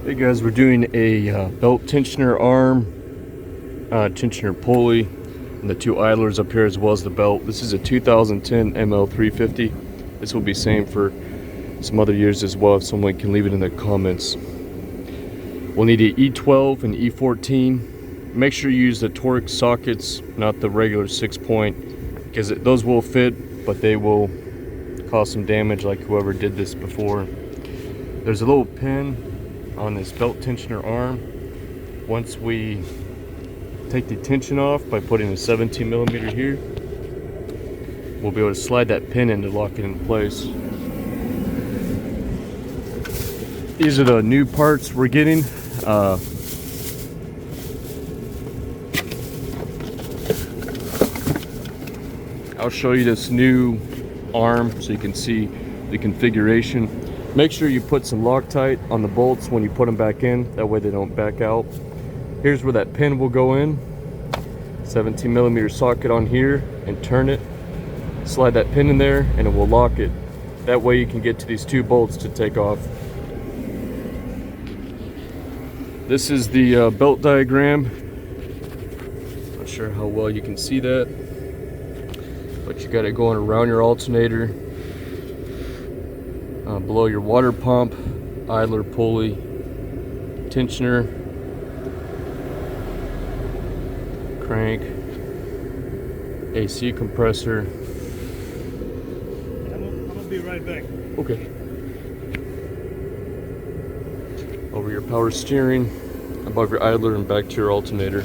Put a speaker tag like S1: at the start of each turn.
S1: Hey guys, we're doing a belt tensioner arm, tensioner pulley, and the two idlers up here as well as the belt. This is a 2010 ML350. This will be same for some other years as well if someone can leave it in the comments. We'll need an E12 and E14. Make sure you use the Torx sockets, not the regular 6-point, because those will fit, but they will cause some damage like whoever did this before. There's a little pin on this belt tensioner arm. Once we take the tension off by putting a 17mm here, we'll be able to slide that pin in to lock it in place. These are the new parts we're getting. I'll show you this new arm so you can see the configuration. Make sure you put some Loctite on the bolts when you put them back in, that way they don't back out. Here's where that pin will go in. 17mm socket on here, and turn it. Slide that pin in there and it will lock it. That way you can get to these two bolts to take off. This is the belt diagram. Not sure how well you can see that, but you got it going around your alternator. Below your water pump, idler, pulley, tensioner, crank, AC compressor.
S2: I'm gonna be right back.
S1: Okay. Over your power steering, above your idler, and back to your alternator.